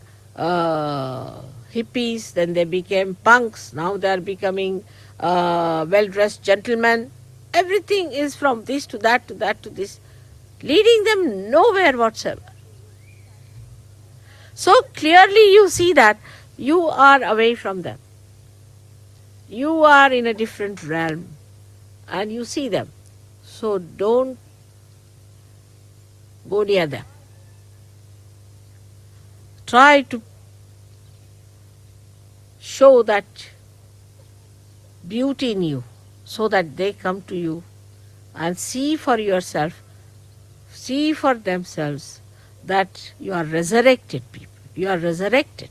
hippies, then they became punks, now they are becoming well-dressed gentlemen. Everything is from this to that to that to this, leading them nowhere whatsoever. So clearly you see that you are away from them. You are in a different realm and you see them. So don't go near them. Try to show that beauty in you so that they come to you and see for yourself, see for themselves that you are resurrected people. You are resurrected.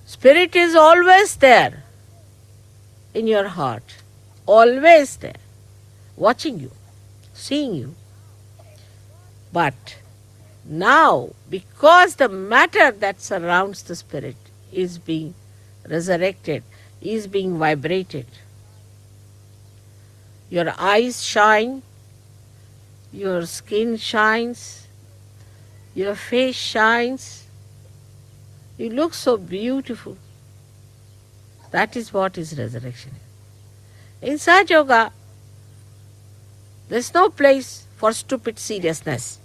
Spirit is always there in your heart, always there, watching you, seeing you. But now, because the matter that surrounds the spirit is being resurrected, is being vibrated, your eyes shine, your skin shines, your face shines, you look so beautiful. That is what is resurrection. In Sahaj Yoga, there is no place for stupid seriousness.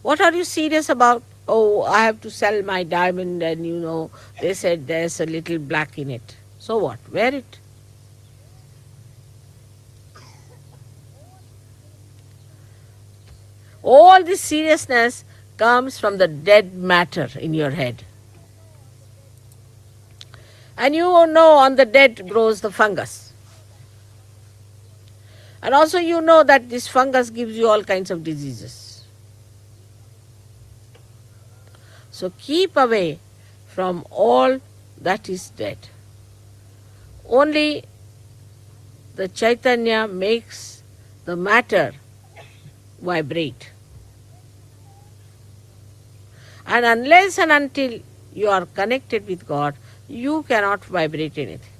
What are you serious about? Oh, I have to sell my diamond and they said there's a little black in it. So what? Wear it. All this seriousness comes from the dead matter in your head. And on the dead grows the fungus. And also that this fungus gives you all kinds of diseases. So keep away from all that is dead. Only the Chaitanya makes the matter vibrate. And unless and until you are connected with God, you cannot vibrate anything.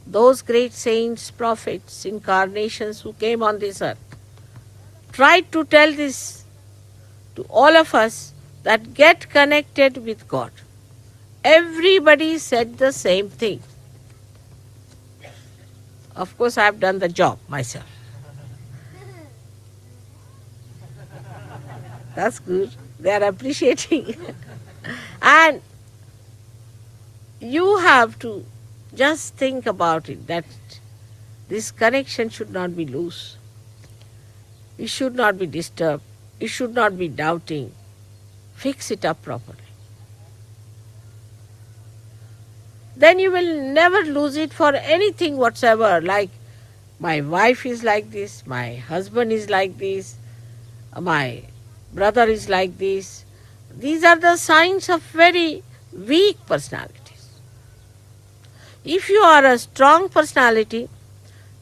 Those great saints, prophets, incarnations who came on this earth tried to tell this to all of us, that get connected with God. Everybody said the same thing. Of course, I have done the job myself. That's good. They are appreciating. And you have to just think about it, that this connection should not be loose. You should not be disturbed. You should not be doubting. Fix it up properly. Then you will never lose it for anything whatsoever, like my wife is like this, my husband is like this, my brother is like this. These are the signs of very weak personalities. If you are a strong personality,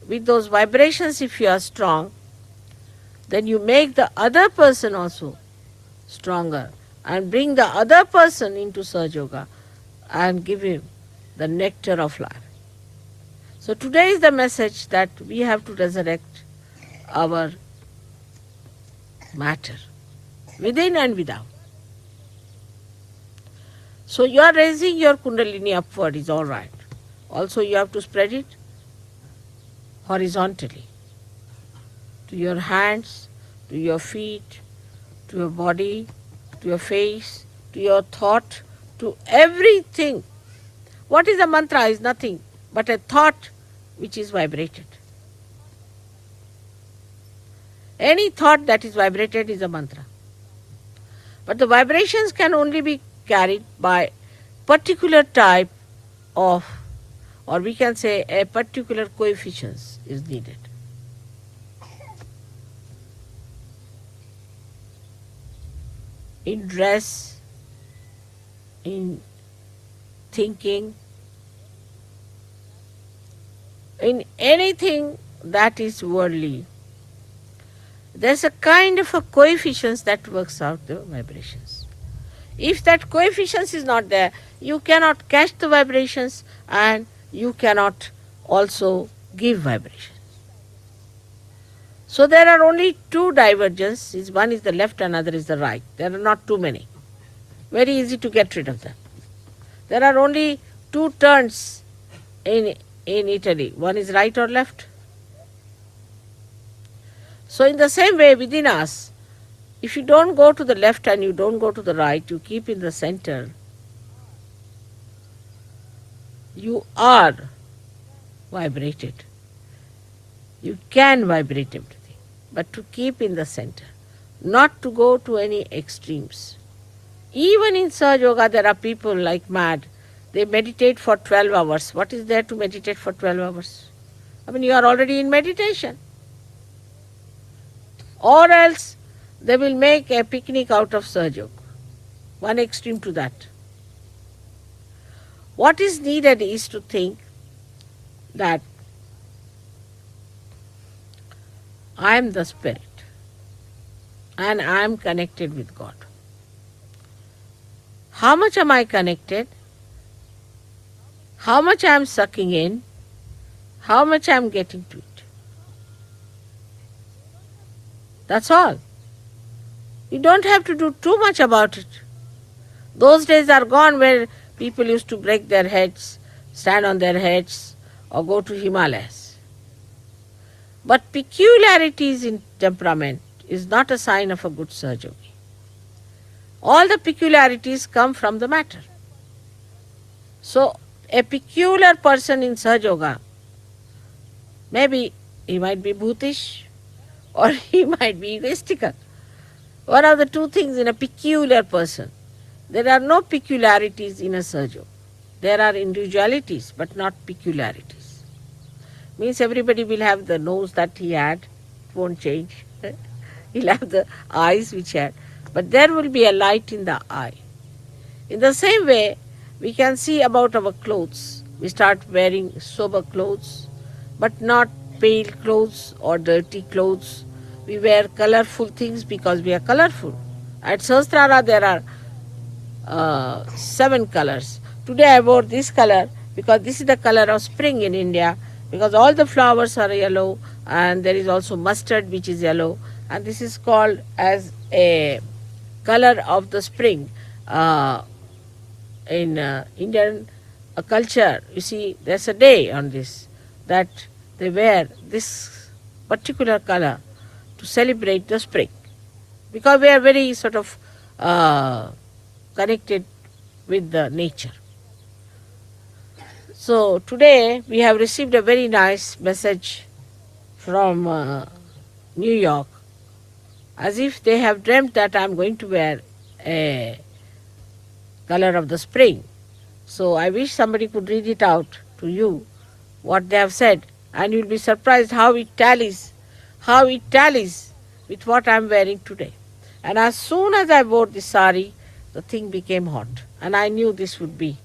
with those vibrations, if you are strong, then you make the other person also stronger and bring the other person into Sahaj Yoga and give him the nectar of life. So today is the message that we have to resurrect our matter, within and without. So you are raising your Kundalini upward is all right. Also you have to spread it horizontally to your hands, to your feet, to your body, to your face, to your thought, to everything. What is a mantra is nothing but a thought which is vibrated. Any thought that is vibrated is a mantra. But the vibrations can only be carried by particular type of, or we can say a particular coefficients is needed. In dress, in thinking, in anything that is worldly, there's a kind of a coefficient that works out the vibrations. If that coefficient is not there, you cannot catch the vibrations and you cannot also give vibrations. So there are only two divergences, one is the left, another is the right. There are not too many. Very easy to get rid of them. There are only two turns in Italy. One is right or left. So in the same way within us, if you don't go to the left and you don't go to the right, you keep in the center, you are vibrated. You can vibrate everything, but to keep in the center, not to go to any extremes. Even in Sahaj Yoga, there are people like mad. they meditate for 12 hours. What is there to meditate for 12 hours? I mean, you are already in meditation. Or else they will make a picnic out of Sahajya. One extreme to that. What is needed is to think that I am the spirit and I am connected with God. How much am I connected? How much I am sucking in? How much I am getting to it? That's all. You don't have to do too much about it. Those days are gone where people used to break their heads, stand on their heads, or go to Himalayas. But peculiarities in temperament is not a sign of a good Sahaj. All the peculiarities come from the matter. So, a peculiar person in Sahaj Yoga, maybe he might be bhutish or he might be egoistical. One of the two things in a peculiar person. There are no peculiarities in a Sahaj Yoga. There are individualities but not peculiarities. Means everybody will have the nose that he had, it won't change. He'll have the eyes which he had. But there will be a light in the eye. In the same way, we can see about our clothes. We start wearing sober clothes, but not pale clothes or dirty clothes. We wear colorful things because we are colorful. At Sahasrara there are 7 colors. Today I wore this color because this is the color of spring in India, because all the flowers are yellow and there is also mustard which is yellow, and this is called as a color of the spring. In Indian culture, you see, there's a day on this that they wear this particular color to celebrate the spring, because we are very sort of connected with the nature. So today we have received a very nice message from New York, as if they have dreamt that I am going to wear a color of the spring. So I wish somebody could read it out to you, what they have said, and you will be surprised how it tallies with what I am wearing today. And as soon as I wore this sari, the thing became hot, and I knew this would be.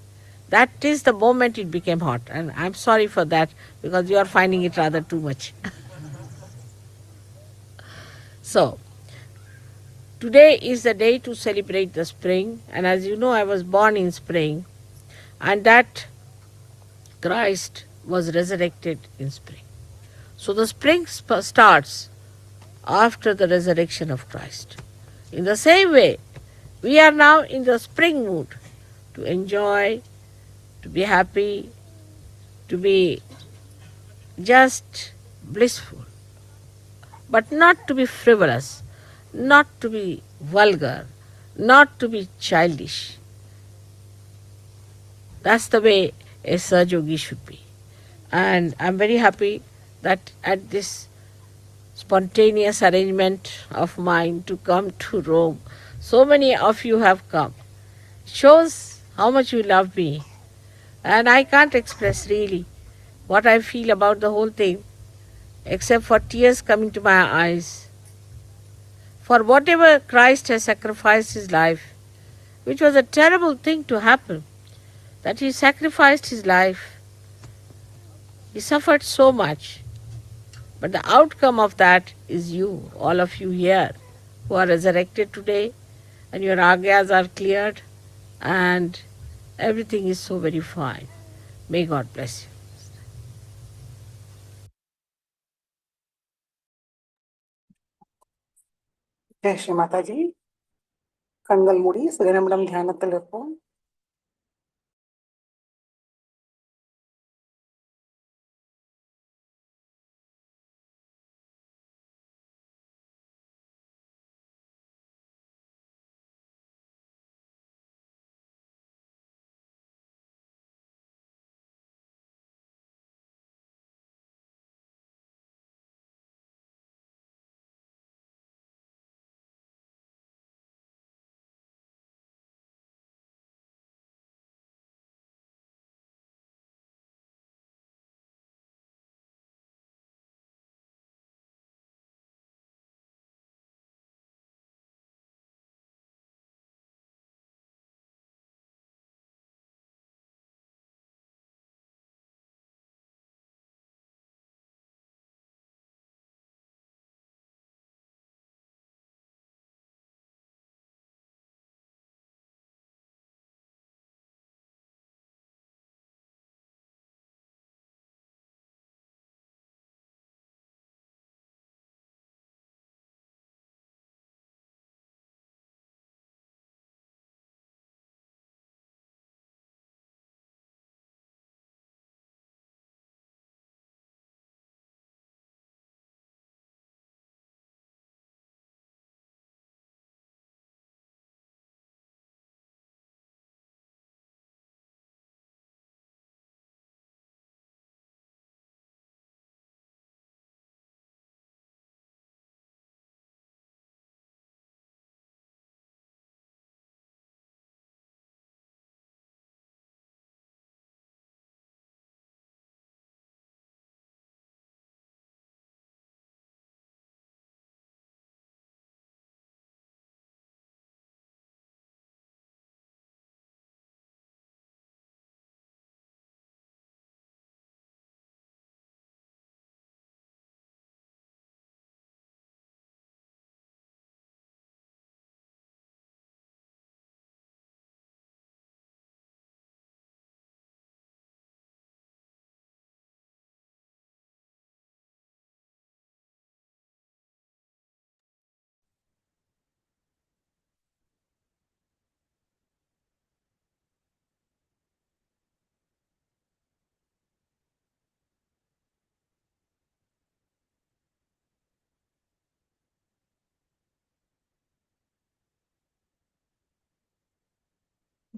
That is the moment it became hot, and I am sorry for that because you are finding it rather too much. So, today is the day to celebrate the spring, and as you know, I was born in spring, and that Christ was resurrected in spring. So the spring starts after the resurrection of Christ. In the same way, we are now in the spring mood to enjoy, to be happy, to be just blissful, but not to be frivolous, not to be vulgar, not to be childish. That's the way a Sahaj Yogi should be. And I'm very happy that at this spontaneous arrangement of mine to come to Rome, so many of you have come. Shows how much you love me. And I can't express really what I feel about the whole thing, except for tears coming to my eyes. For whatever Christ has sacrificed his life, which was a terrible thing to happen, that he sacrificed his life, he suffered so much. But the outcome of that is you, all of you here, who are resurrected today, and your agyas are cleared, and everything is so very fine. May God bless you. Jai Sri Mataji. கண்கள் மூடி சில நிமிடம் தியானத்தில் இருப்போம்.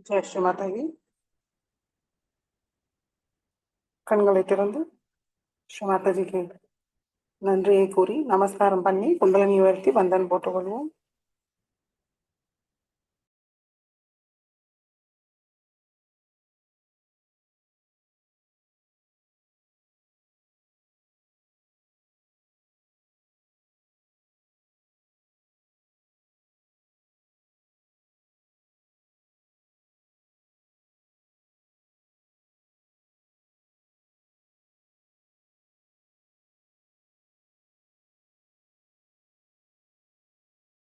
ஜெய் ஸ்ரீ மாதாஜி. கண்களை திறந்து ஸ்ரீ மாதாஜிக்கு நன்றியை கூறி நமஸ்காரம் பண்ணி குண்டலினி உயர்த்தி வந்தன் போட்டுக்கொள்வோம்.